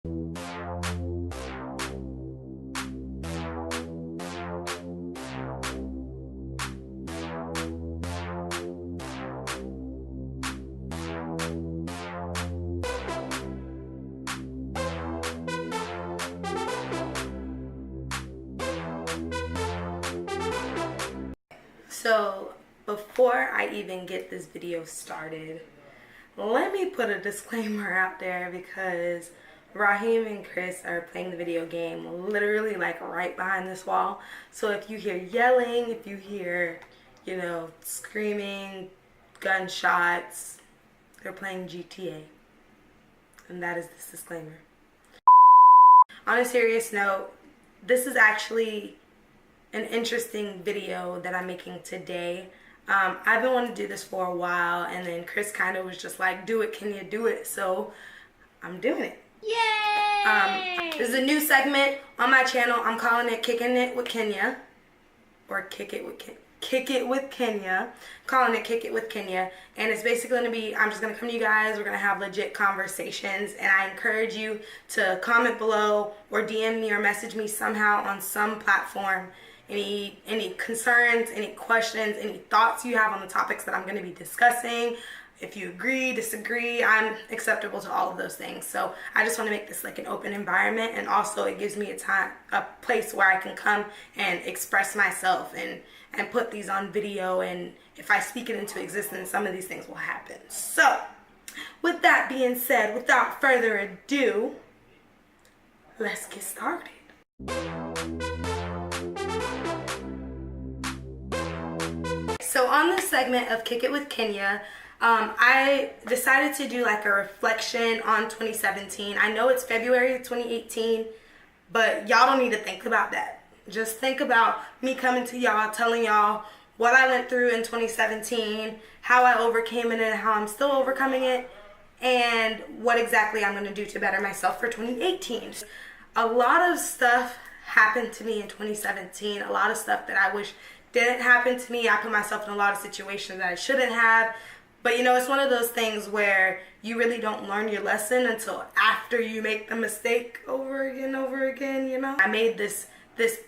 So before I even get this video started, let me put a disclaimer out there because Raheem and Chris are playing the video game literally like right behind this wall. So if you hear yelling, if you hear, screaming, gunshots, they're playing GTA. And that is this disclaimer. On a serious note, this is actually an interesting video that I'm making today. I've been wanting to do this for a while, and then Chris kind of was just like, do it, can you do it? So I'm doing it. Yay! This is a new segment on my channel. I'm calling it Kicking It with Kenya, or Kick It with Kenya. Calling it Kick It with Kenya, and it's basically going to be, I'm just going to come to you guys, we're going to have legit conversations, and I encourage you to comment below or DM me or message me somehow on some platform. Any concerns, any questions, any thoughts you have on the topics that I'm going to be discussing. If you agree, disagree, I'm acceptable to all of those things. So I just want to make this like an open environment, and also it gives me a place where I can come and express myself and put these on video, and if I speak it into existence, some of these things will happen. So with that being said, without further ado, let's get started. So on this segment of Kick It with Kenya, I decided to do like a reflection on 2017. I know it's February 2018, but y'all don't need to think about that. Just think about me coming to y'all, telling y'all what I went through in 2017, how I overcame it and how I'm still overcoming it, and what exactly I'm going to do to better myself for 2018. A lot of stuff happened to me in 2017, a lot of stuff that I wish didn't happen to me. I put myself in a lot of situations that I shouldn't have. But it's one of those things where you really don't learn your lesson until after you make the mistake over again, I made this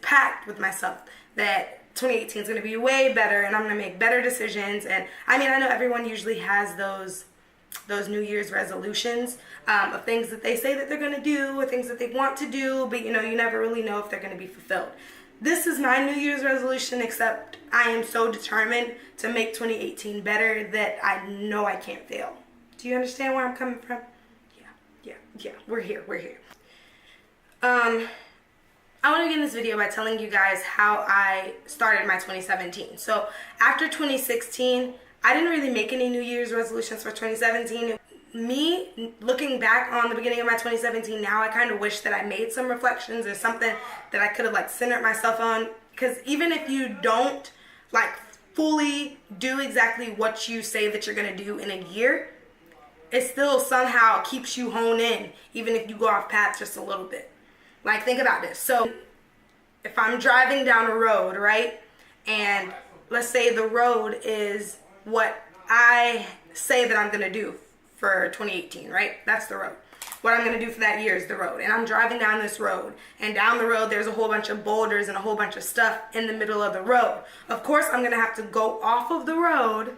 pact with myself that 2018 is going to be way better, and I'm going to make better decisions. And I know everyone usually has those New Year's resolutions of things that they say that they're going to do or things that they want to do, but you never really know if they're going to be fulfilled. This is my New Year's resolution, except I am so determined to make 2018 better that I know I can't fail. Do you understand where I'm coming from? Yeah. We're here. I want to begin this video by telling you guys how I started my 2017. So after 2016, I didn't really make any New Year's resolutions for 2017. Me looking back on the beginning of my 2017 now, I kind of wish that I made some reflections or something that I could have centered myself on, because even if you don't fully do exactly what you say that you're going to do in a year, it still somehow keeps you honed in, even if you go off path just a little bit. Think about this. So if I'm driving down a road, right, and let's say the road is what I say that I'm going to do for 2018, right? That's the road. What I'm going to do for that year is the road. And I'm driving down this road, and down the road there's a whole bunch of boulders and a whole bunch of stuff in the middle of the road. Of course I'm going to have to go off of the road,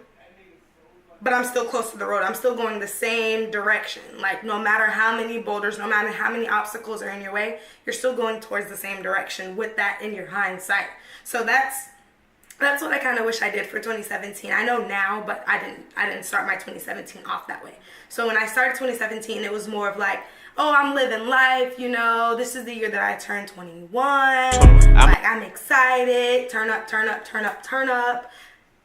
but I'm still close to the road. I'm still going the same direction. No matter how many boulders, no matter how many obstacles are in your way, you're still going towards the same direction with that in your hindsight. So that's what I kind of wish I did for 2017. I know now, but I didn't start my 2017 off that way. So when I started 2017, it was more of I'm living life, this is the year that I turned 21. I'm excited, turn up.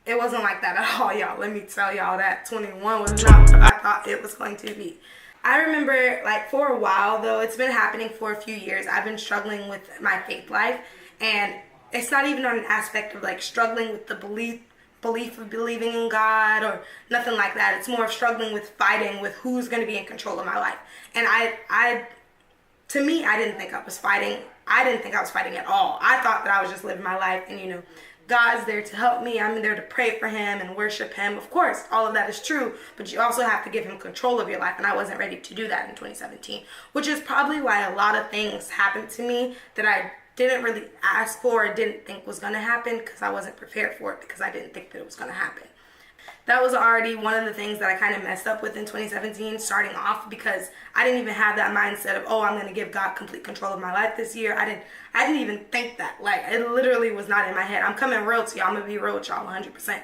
It wasn't like that at all, y'all. Let me tell y'all that 21 was not what I thought it was going to be. I remember, for a while, though, it's been happening for a few years, I've been struggling with my faith life, and it's not even on an aspect of struggling with the belief of believing in God or nothing like that. It's more of struggling with fighting with who's going to be in control of my life. And to me, I didn't think I was fighting. I didn't think I was fighting at all. I thought that I was just living my life and, God's there to help me. I'm there to pray for him and worship him. Of course, all of that is true, but you also have to give him control of your life, and I wasn't ready to do that in 2017, which is probably why a lot of things happened to me that I didn't really ask for or didn't think was going to happen, because I wasn't prepared for it, because I didn't think that it was going to happen. That was already one of the things that I kind of messed up with in 2017, starting off, because I didn't even have that mindset of, oh, I'm going to give God complete control of my life this year. I didn't even think that. Like, it literally was not in my head. I'm coming real to y'all. I'm going to be real with y'all 100%.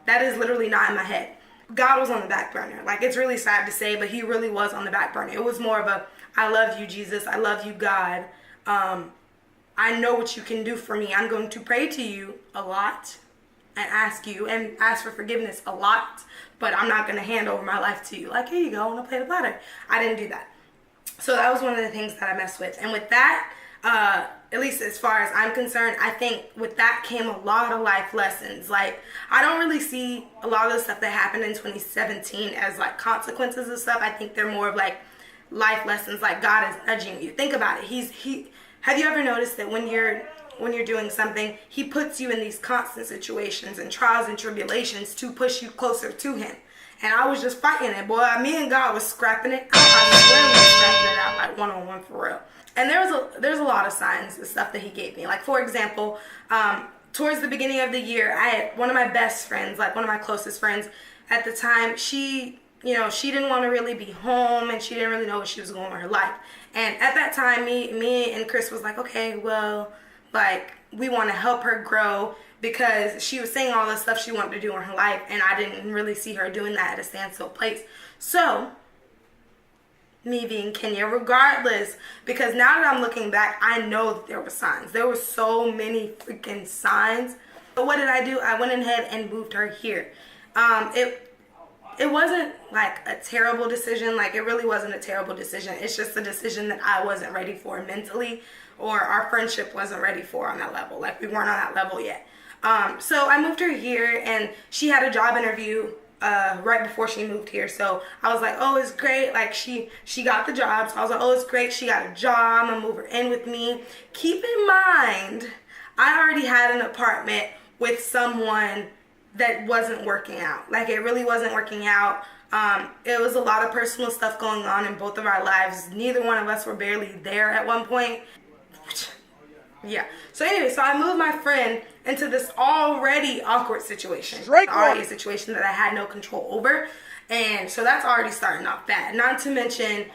That is literally not in my head. God was on the back burner. Like, it's really sad to say, but he really was on the back burner. It was more of a, I love you, Jesus. I love you, God. I know what you can do for me. I'm going to pray to you a lot and ask for forgiveness a lot, but I'm not going to hand over my life to you. Like, here you go, I'm going to play the platter. I didn't do that. So that was one of the things that I messed with. And with that, at least as far as I'm concerned, I think with that came a lot of life lessons. Like, I don't really see a lot of the stuff that happened in 2017 as like consequences of stuff. I think they're more of like life lessons, like God is nudging you. Think about it. Have you ever noticed that when you're doing something, he puts you in these constant situations and trials and tribulations to push you closer to him? And I was just fighting it, boy. Me and God was scrapping it. I swear we were scrapping it out like one-on-one for real. And there's a lot of signs and stuff that he gave me. Like, for example, towards the beginning of the year, I had one of my best friends, like one of my closest friends at the time. She didn't want to really be home, and she didn't really know what she was going with her life. And at that time, me and Chris was like, okay, well, like, we want to help her grow, because she was saying all the stuff she wanted to do in her life, and I didn't really see her doing that at a standstill place. So, me being Kenya, regardless, because now that I'm looking back, I know that there were signs. There were so many freaking signs. But what did I do? I went ahead and moved her here. It wasn't like a terrible decision. Like, it really wasn't a terrible decision. It's just a decision that I wasn't ready for mentally, or our friendship wasn't ready for on that level. Like, we weren't on that level yet. So I moved her here, and she had a job interview right before she moved here. So I was like, oh, it's great. Like, she got the job. So I was like, oh, it's great. She got a job. I'm gonna move her in with me. Keep in mind, I already had an apartment with someone that wasn't working out. Like, it really wasn't working out. It was a lot of personal stuff going on in both of our lives. Neither one of us were barely there at one point. Yeah. So anyway, so I moved my friend into this already awkward situation. Already a situation that I had no control over. And so that's already starting off bad. Not to mention,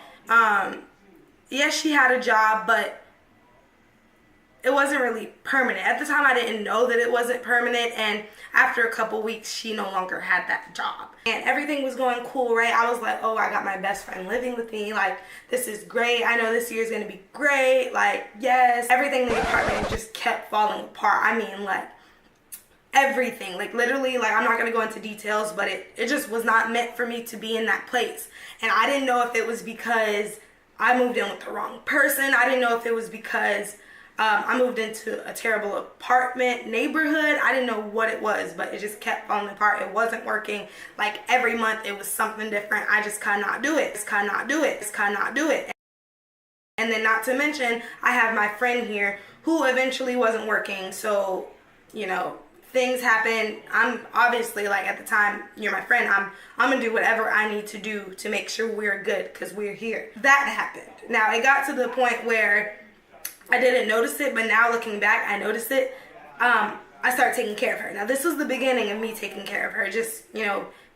yes, she had a job, but it wasn't really permanent. At the time, I didn't know that it wasn't permanent, and after a couple weeks, she no longer had that job. And everything was going cool, right? I was like, oh, I got my best friend living with me. Like, this is great. I know this year's gonna be great. Like, yes. Everything in the apartment just kept falling apart. I mean, like, everything. Like, literally, like, I'm not gonna go into details, but it just was not meant for me to be in that place. And I didn't know if it was because I moved in with the wrong person. I didn't know if it was because I moved into a terrible apartment neighborhood. I didn't know what it was, but it just kept falling apart. It wasn't working. Like, every month it was something different. I just cannot do it. Just cannot do it. Just cannot do it. And then, not to mention, I have my friend here who eventually wasn't working. So, things happen. I'm obviously, like, at the time, you're my friend. I'm gonna do whatever I need to do to make sure we're good, because we're here. That happened. Now, it got to the point where I didn't notice it, but now looking back, I noticed it. I started taking care of her. Now, this was the beginning of me taking care of her. Just,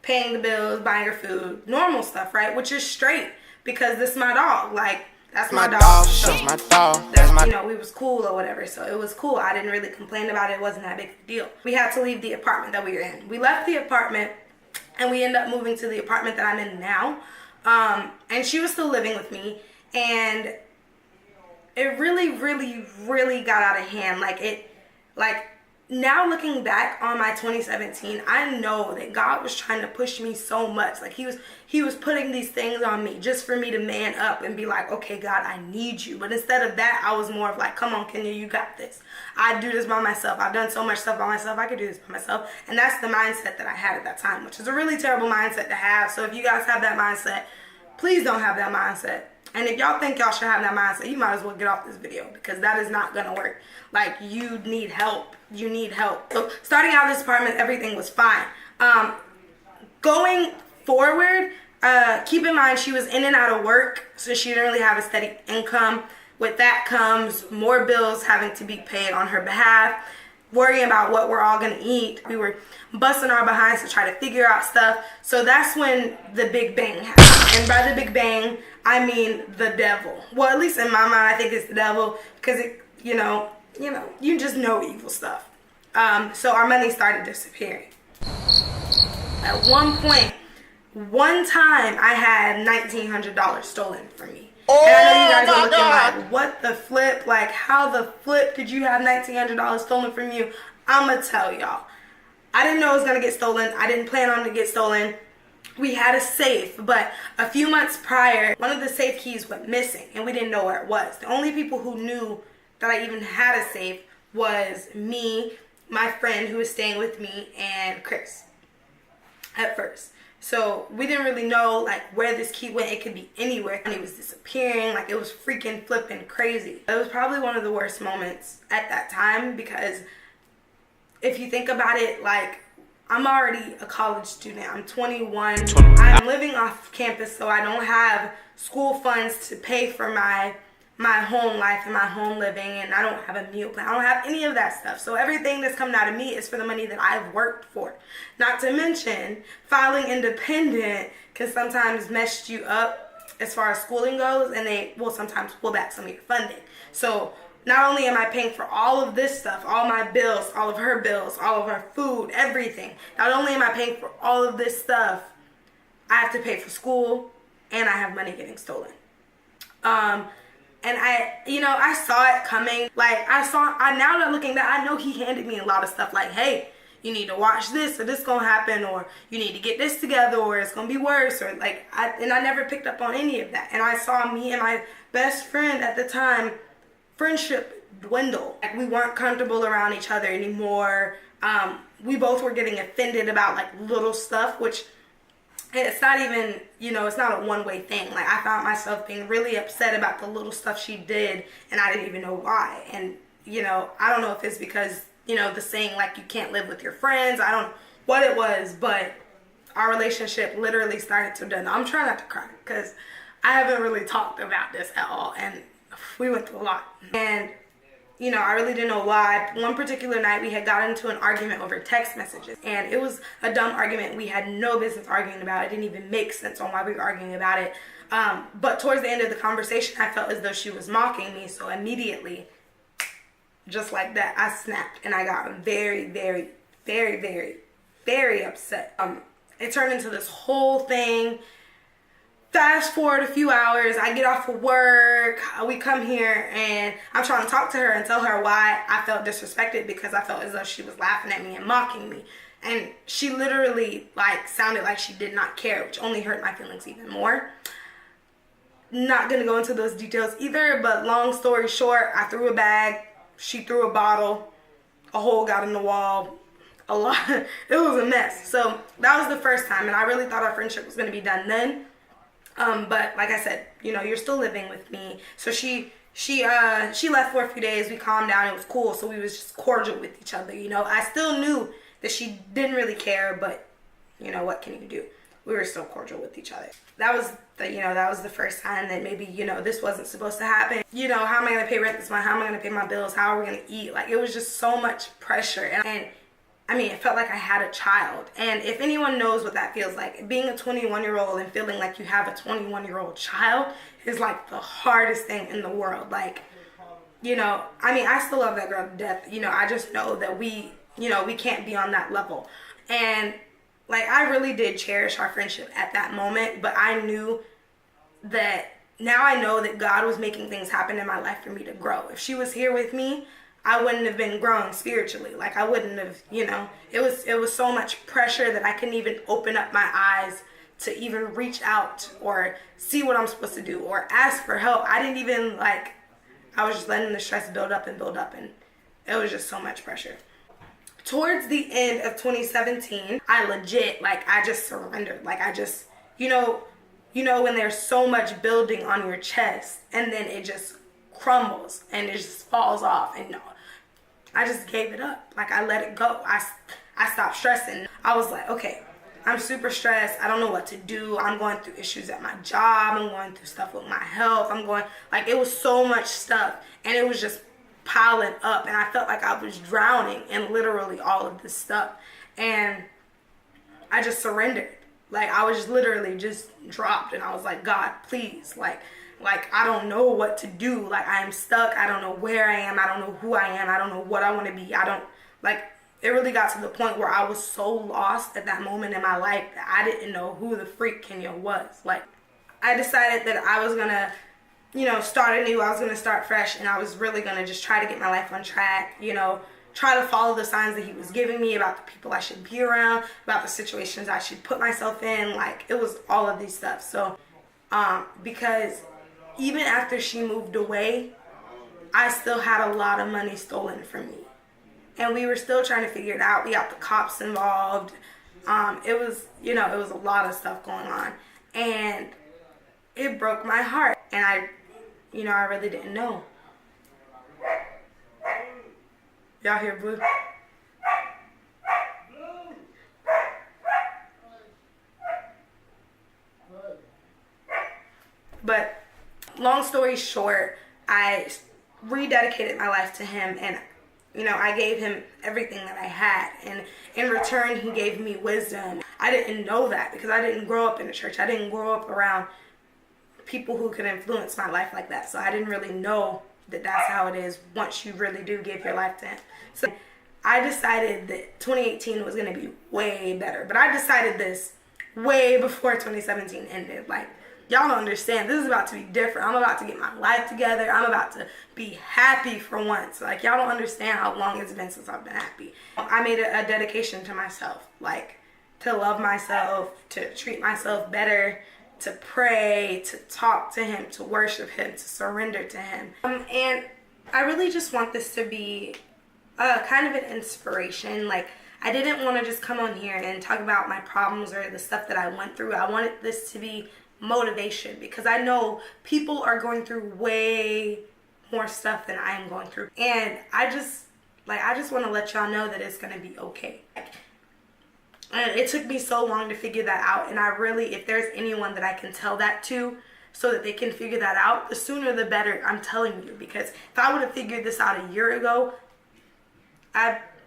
paying the bills, buying her food, normal stuff, right? Which is straight, because this is my dog. Like, that's my dog. So that's my dog. That's my we was cool or whatever. So it was cool. I didn't really complain about it. It wasn't that big of a deal. We had to leave the apartment that we were in. We left the apartment, and we ended up moving to the apartment that I'm in now. And she was still living with me, and it really, really, really got out of hand. Now looking back on my 2017, I know that God was trying to push me so much. Like, he was putting these things on me just for me to man up and be like, okay, God, I need you. But instead of that, I was more of like, come on, Kenya, you got this. I do this by myself. I've done so much stuff by myself. I could do this by myself. And that's the mindset that I had at that time, which is a really terrible mindset to have. So if you guys have that mindset, please don't have that mindset. And if y'all think y'all should have that mindset, you might as well get off this video, because that is not gonna work. Like, you need help. You need help. So starting out this apartment, everything was fine. Going forward, keep in mind she was in and out of work, so she didn't really have a steady income. With that comes more bills having to be paid on her behalf, worrying about what we're all gonna eat. We were busting our behinds to try to figure out stuff. So that's when the big bang happened. And by the big bang, I mean the devil. Well, at least in my mind, I think it's the devil, because it, you just know evil stuff. So our money started disappearing. At one point, one time, I had $1,900 stolen from me. Oh, and I know you guys are looking like, what the flip? Like, how the flip did you have $1,900 stolen from you? I'ma tell y'all. I didn't know it was gonna get stolen. I didn't plan on it to get stolen. We had a safe, but a few months prior, one of the safe keys went missing, and we didn't know where it was. The only people who knew that I even had a safe was me, my friend who was staying with me, and Chris at first. So we didn't really know like where this key went. It could be anywhere. And it was disappearing. Like, it was freaking flipping crazy. It was probably one of the worst moments at that time, because if you think about it, like, I'm already a college student. I'm 21. I'm living off campus, so I don't have school funds to pay for my home life and my home living, and I don't have a meal plan. I don't have any of that stuff. So everything that's coming out of me is for the money that I've worked for. Not to mention, filing independent can sometimes mess you up as far as schooling goes, and they will sometimes pull back some of your funding. So not only am I paying for all of this stuff, all my bills, all of her bills, all of her food, everything. Not only am I paying for all of this stuff, I have to pay for school, and I have money getting stolen. And I saw it coming. Like, now that I'm looking back, I know he handed me a lot of stuff like, hey, you need to watch this, or this gonna happen, or you need to get this together, or it's gonna be worse, or like, I never picked up on any of that. And I saw me and my best friend at the time, friendship dwindle. Like, we weren't comfortable around each other anymore. We both were getting offended about like little stuff, which it's not even, it's not a one-way thing. Like, I found myself being really upset about the little stuff she did, and I didn't even know why. And, I don't know if it's because, the saying, like, you can't live with your friends. I don't know what it was, but our relationship literally started to done. I'm trying not to cry, because I haven't really talked about this at all, and we went through a lot. And I really didn't know why. One particular night, we had gotten into an argument over text messages. And it was a dumb argument we had no business arguing about. It didn't even make sense on why we were arguing about it. But towards the end of the conversation, I felt as though she was mocking me. So immediately, just like that, I snapped. And I got very, very, very, very, very upset. It turned into this whole thing. Fast forward a few hours, I get off of work, we come here, and I'm trying to talk to her and tell her why I felt disrespected, because I felt as though she was laughing at me and mocking me. And she literally, like, sounded like she did not care, which only hurt my feelings even more. Not gonna go into those details either, but long story short, I threw a bag, she threw a bottle, a hole got in the wall, a lot. It was a mess. So that was the first time, and I really thought our friendship was gonna be done then. But like I said, you're still living with me. So she left for a few days. We calmed down. It was cool. So we was just cordial with each other. I still knew that she didn't really care, but what can you do? We were still cordial with each other. That was the first time that maybe, this wasn't supposed to happen. How am I going to pay rent this month? How am I going to pay my bills? How are we going to eat? Like, it was just so much pressure. And I mean, it felt like I had a child. And if anyone knows what that feels like, being a 21-year-old and feeling like you have a 21-year-old child is like the hardest thing in the world. Like, I still love that girl to death. I just know that we can't be on that level. And like, I really did cherish our friendship at that moment, but I knew that now I know that God was making things happen in my life for me to grow. If she was here with me, I wouldn't have been growing spiritually. Like, I wouldn't have, it was so much pressure that I couldn't even open up my eyes to even reach out or see what I'm supposed to do or ask for help. I didn't even, I was just letting the stress build up, and it was just so much pressure. Towards the end of 2017, I legit, I just surrendered. Like, I just, you know, when there's so much building on your chest and then it just crumbles and it just falls off. And I just gave it up. Like, I let it go. I stopped stressing. I was like, okay, I'm super stressed. I don't know what to do. I'm going through issues at my job. I'm going through stuff with my health. Like, it was so much stuff. And it was just piling up. And I felt like I was drowning in literally all of this stuff. And I just surrendered. Like, I was literally just dropped. And I was like, God, please. Like, I don't know what to do. Like, I am stuck. I don't know where I am. I don't know who I am. I don't know what I want to be. It really got to the point where I was so lost at that moment in my life that I didn't know who the freak Kenya was. Like, I decided that I was going to, you know, start anew. I was going to start fresh, and I was really going to just try to get my life on track, you know, try to follow the signs that he was giving me about the people I should be around, about the situations I should put myself in. Like, it was all of these stuff. So, because even after she moved away, I still had a lot of money stolen from me. And we were still trying to figure it out. We got the cops involved. It was a lot of stuff going on. And it broke my heart. And I really didn't know. Y'all hear Blue? But long story short, I rededicated my life to him, and you know, I gave him everything that I had, and in return, he gave me wisdom. I didn't know that because I didn't grow up in the church. I didn't grow up around people who could influence my life like that. So I didn't really know that that's how it is once you really do give your life to him. So I decided that 2018 was going to be way better. But I decided this way before 2017 ended. Like, y'all don't understand. This is about to be different. I'm about to get my life together. I'm about to be happy for once. Like, y'all don't understand how long it's been since I've been happy. I made a dedication to myself, like, to love myself, to treat myself better, to pray, to talk to him, to worship him, to surrender to him. And I really just want this to be kind of an inspiration. Like, I didn't want to just come on here and talk about my problems or the stuff that I went through. I wanted this to be motivation, because I know people are going through way more stuff than I am going through. And I just want to let y'all know that it's going to be okay. And it took me so long to figure that out. And I really, if there's anyone that I can tell that to so that they can figure that out, the sooner the better, I'm telling you. Because if I would have figured this out a year ago,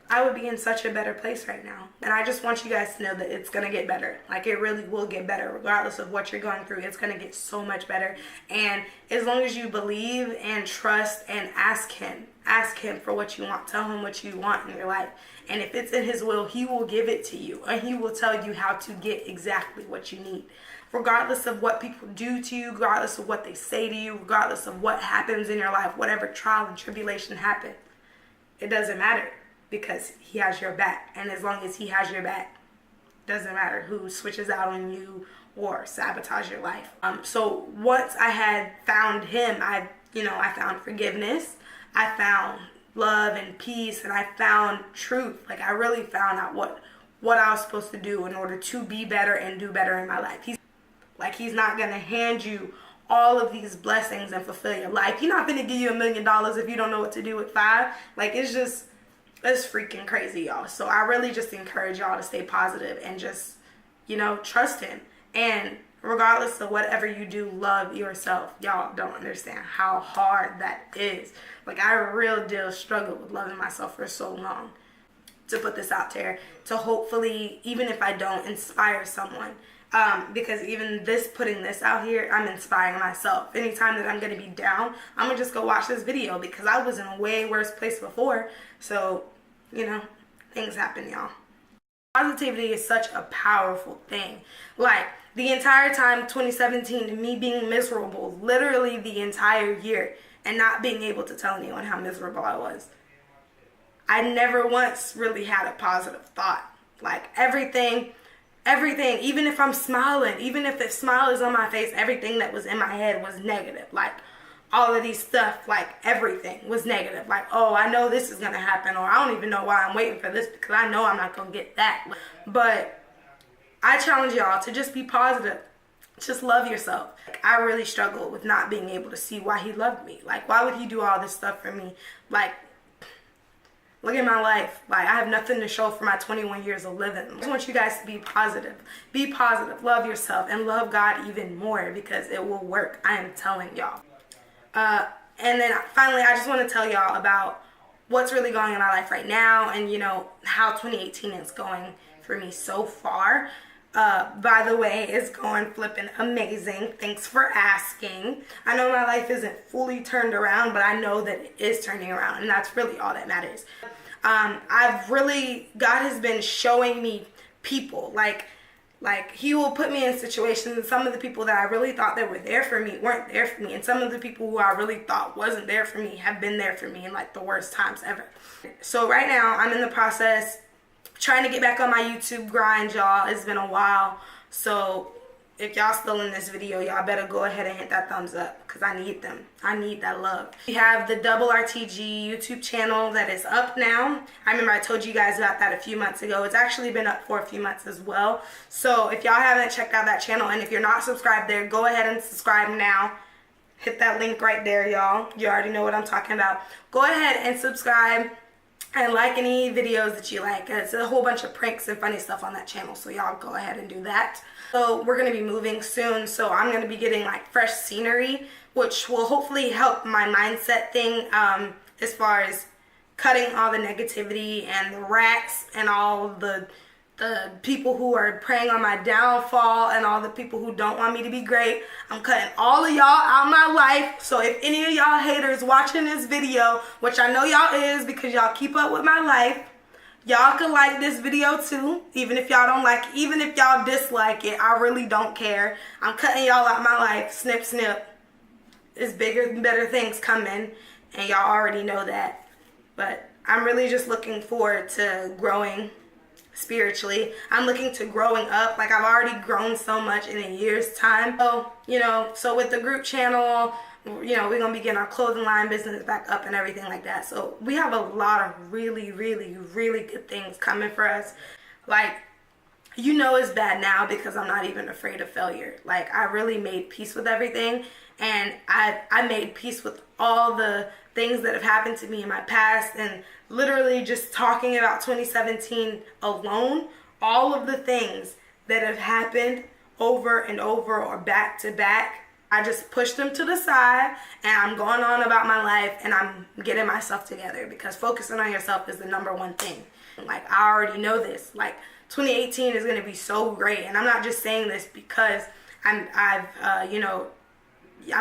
I would be in such a better place right now. And I just want you guys to know that it's going to get better. Like, it really will get better. Regardless of what you're going through, it's going to get so much better. And as long as you believe and trust and ask him for what you want. Tell him what you want in your life. And if it's in his will, he will give it to you. And he will tell you how to get exactly what you need. Regardless of what people do to you, regardless of what they say to you, regardless of what happens in your life, whatever trial and tribulation happens, it doesn't matter, because he has your back. And as long as he has your back, doesn't matter who switches out on you or sabotage your life. So once I had found him, I found forgiveness, I found love and peace, and I found truth. Like, I really found out what I was supposed to do in order to be better and do better in my life. He's not gonna hand you all of these blessings and fulfill your life. He's not gonna give you $1 million if you don't know what to do with 5. Like, it's freaking crazy, y'all. So I really just encourage y'all to stay positive and just, trust him. And regardless of whatever you do, love yourself. Y'all don't understand how hard that is. Like, I real deal struggled with loving myself for so long. To put this out there, to hopefully, even if I don't, inspire someone. Because even putting this out here, I'm inspiring myself. Anytime that I'm going to be down, I'm going to just go watch this video, because I was in a way worse place before. So, things happen, y'all. Positivity is such a powerful thing. Like, the entire time 2017, me being miserable, literally the entire year, and not being able to tell anyone how miserable I was. I never once really had a positive thought. Like, everything, even if I'm smiling, even if the smile is on my face, everything that was in my head was negative. Like, all of these stuff, like, everything was negative. Like, oh, I know this is going to happen, or I don't even know why I'm waiting for this, because I know I'm not going to get that. But I challenge y'all to just be positive, just love yourself. I really struggled with not being able to see why he loved me. Like, why would he do all this stuff for me? Like, look at my life. Like, I have nothing to show for my 21 years of living. I just want you guys to be positive. Be positive. Love yourself and love God even more, because it will work. I am telling y'all. And then finally, I just want to tell y'all about what's really going on in my life right now, and how 2018 is going for me so far. By the way, it's going flipping amazing. Thanks for asking. I know my life isn't fully turned around, but I know that it is turning around, and that's really all that matters. God has been showing me people, like he will put me in situations, and some of the people that I really thought that were there for me weren't there for me, and some of the people who I really thought wasn't there for me have been there for me in like the worst times ever. So right now, I'm in the process trying to get back on my YouTube grind, y'all. It's been a while. So if y'all still in this video, y'all better go ahead and hit that thumbs up, because I need them. I need that love. We have the Double RTG YouTube channel that is up now. I remember I told you guys about that a few months ago. It's actually been up for a few months as well. So if y'all haven't checked out that channel, and if you're not subscribed there, go ahead and subscribe now. Hit that link right there, y'all. You already know what I'm talking about. Go ahead and subscribe and like any videos that you like. It's a whole bunch of pranks and funny stuff on that channel, so y'all go ahead and do that. So we're going to be moving soon, so I'm going to be getting like fresh scenery, which will hopefully help my mindset thing, as far as cutting all the negativity and the rats and all the people who are preying on my downfall and all the people who don't want me to be great. I'm cutting all of y'all out of my life. So if any of y'all haters watching this video, which I know y'all is because y'all keep up with my life, y'all can like this video too. Even if y'all don't like it, even if y'all dislike it, I really don't care. I'm cutting y'all out of my life. Snip, snip. There's bigger and better things coming, and y'all already know that. But I'm really just looking forward to growing spiritually. I'm looking to growing up. Like, I've already grown so much in a year's time. So with the group channel, we're gonna be getting our clothing line business back up and everything like that. So we have a lot of really, really, really good things coming for us. Like, it's bad now because I'm not even afraid of failure. Like, I really made peace with everything, and I made peace with all the things that have happened to me in my past, and literally just talking about 2017 alone, all of the things that have happened over and over or back to back, I just pushed them to the side, and I'm going on about my life, and I'm getting myself together, because focusing on yourself is the number one thing. Like, I already know this. Like, 2018 is going to be so great, and I'm not just saying this because I'm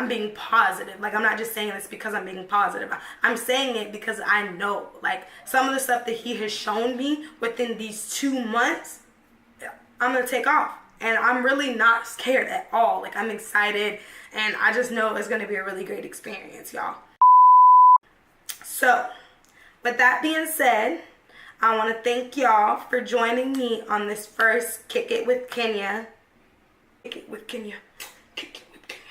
being positive. Like, I'm not just saying this because I'm being positive. I'm saying it because I know, like, some of the stuff that he has shown me within these 2 months, I'm going to take off. And I'm really not scared at all. Like, I'm excited, and I just know it's going to be a really great experience, y'all. So, with that being said, I want to thank y'all for joining me on this first Kick It with Kenya. Kick It with Kenya. Kick It with Kenya.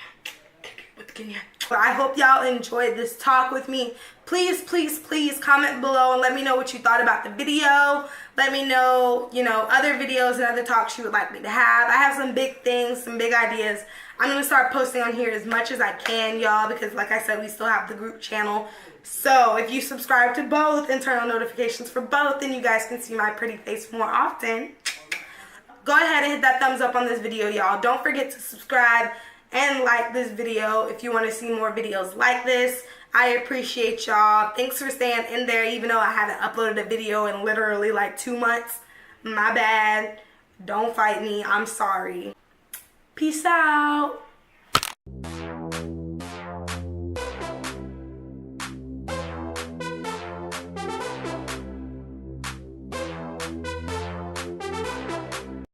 Kick It with Kenya. But I hope y'all enjoyed this talk with me. Please, please, please comment below and let me know what you thought about the video. Let me know, other videos and other talks you would like me to have. I have some big things, some big ideas. I'm going to start posting on here as much as I can, y'all, because like I said, we still have the group channel. So if you subscribe to both and turn on notifications for both, then you guys can see my pretty face more often. Go ahead and hit that thumbs up on this video, y'all. Don't forget to subscribe and like this video if you want to see more videos like this. I appreciate y'all. Thanks for staying in there even though I haven't uploaded a video in literally like 2 months. My bad. Don't fight me. I'm sorry. Peace out.